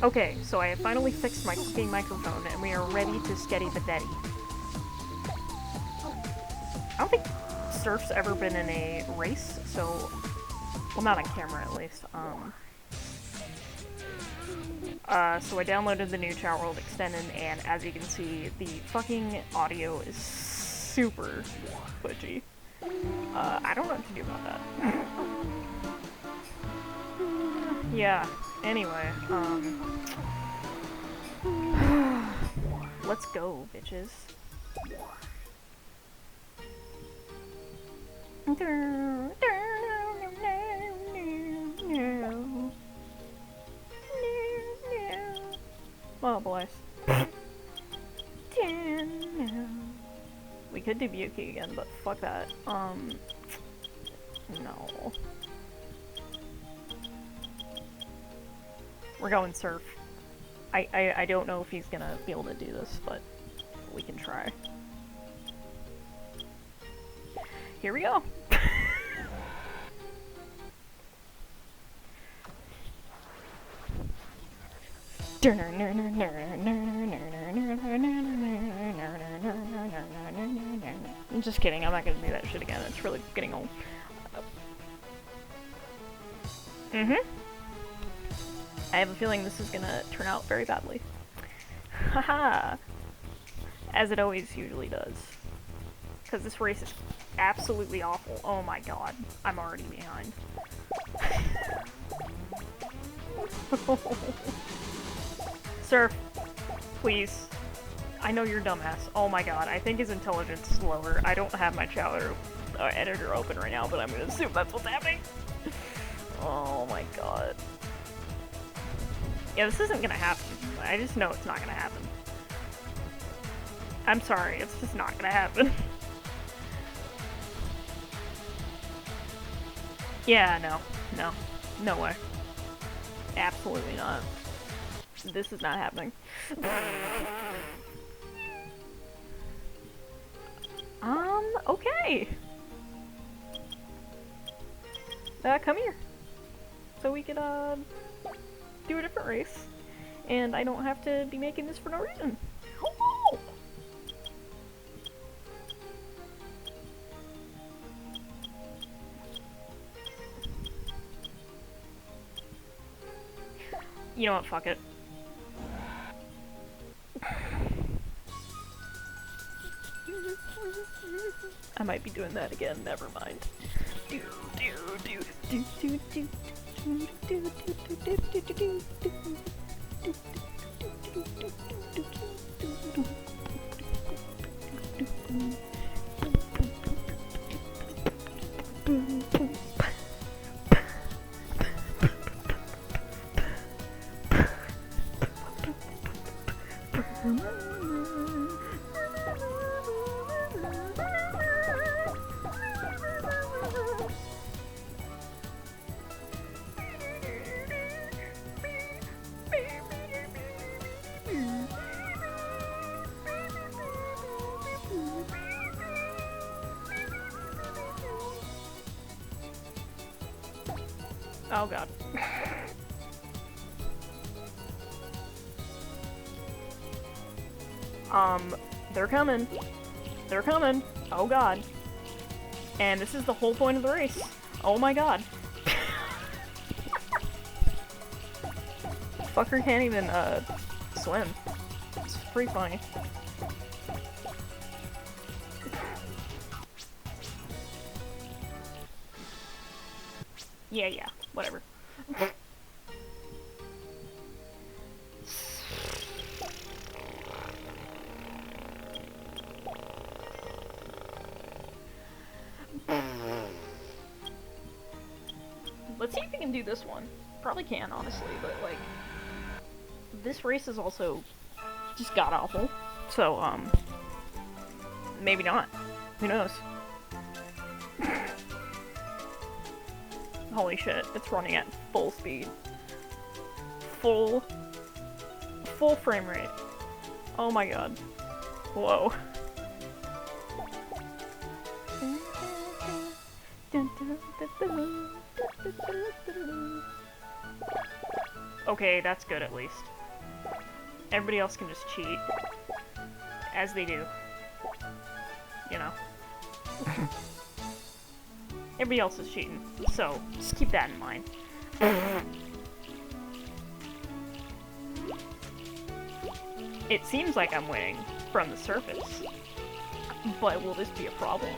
Okay, so I have finally fixed my fucking microphone, and we are ready to sketty the daddy. I don't think Surf's ever been in a race, so... Well, not on camera, at least. So I downloaded the new Chat World Extended, and as you can see, the fucking audio is super glitchy. I don't know what to do about that. Yeah, anyway, let's go, bitches. Oh, boys. We could do Buki again, but fuck that. No. We're going Surf. I don't know if he's gonna be able to do this, but we can try. Here we go. I'm just kidding, I'm not gonna do that shit again, it's really getting old. I have a feeling this is gonna turn out very badly. Haha! As it always usually does. Because this race is absolutely awful. Oh my god, I'm already behind. Surf, please. I know you're dumbass. Oh my god, I think his intelligence is lower. I don't have my Chowder editor open right now, but I'm gonna assume that's what's happening. Oh my god. Yeah, this isn't gonna happen. I just know it's not gonna happen. I'm sorry, it's just not gonna happen. Yeah, no way. Absolutely not. This is not happening. Okay. Come here. So we could, do a different race. And I don't have to be making this for no reason. Oh! You know what, fuck it. I might be doing that again, never mind. Oh god. They're coming. They're coming. Oh god. And this is the whole point of the race. Oh my god. Fucker can't even, swim. It's pretty funny. Yeah, whatever. Let's see if we can do this one. Probably can, honestly, but, like, this race is also just god-awful. So, maybe not. Who knows? Holy shit, it's running at full speed. Full frame rate. Oh my god. Whoa. Okay, that's good at least. Everybody else can just cheat. As they do. You know. Everybody else is cheating, so just keep that in mind. It seems like I'm winning from the surface, but will this be a problem?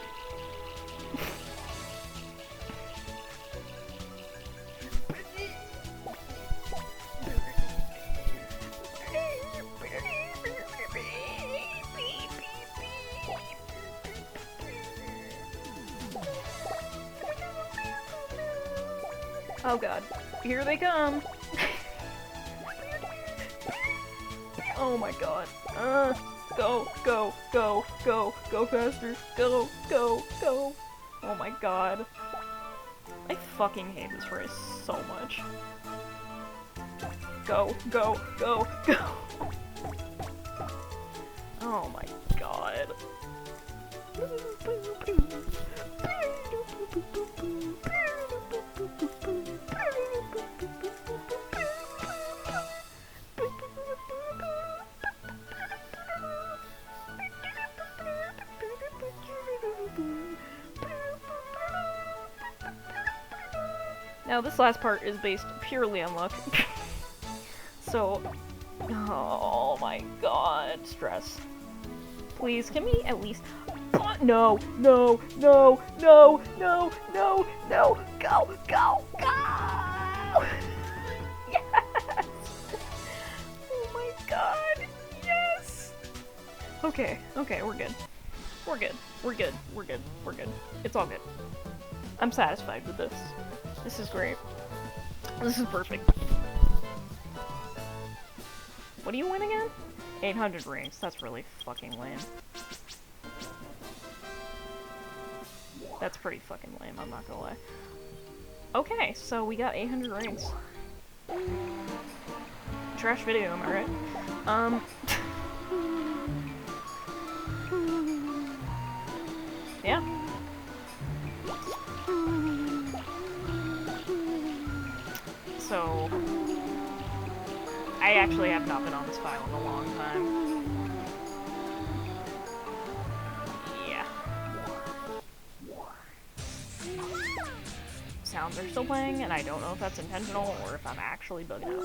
Oh god, here they come! Oh my god. Go, go, go, go, go faster. Go, go, go. Oh my god. I fucking hate this race so much. Go, go, go, go. Oh my god. Now this last part is based purely on luck. So, oh my god, stress. Please, can we at least... No, no, no, no, no, no, no, go, go, go! Yes! Oh my god, yes! Okay, okay, we're good. We're good, we're good, we're good, we're good. It's all good. I'm satisfied with this. This is great. This is perfect. What do you win again? 800 rings. That's really fucking lame. That's pretty fucking lame, I'm not gonna lie. Okay, so we got 800 rings. Trash video, am I right? Yeah. So, I actually have not been on this file in a long time. Yeah. Sounds are still playing, and I don't know if that's intentional or if I'm actually bugging out.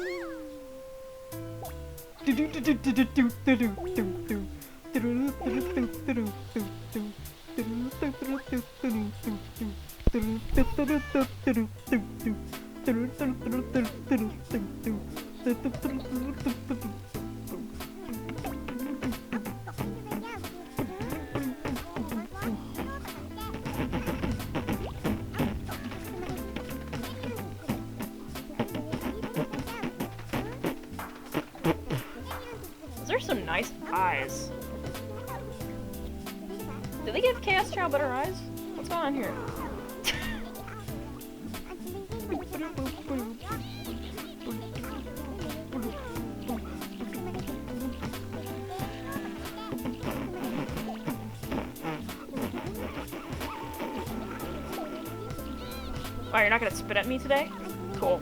Those are some nice eyes. Do they give Chaos Chow better eyes? What's going on here? Oh, you're not gonna spit at me today? Cool.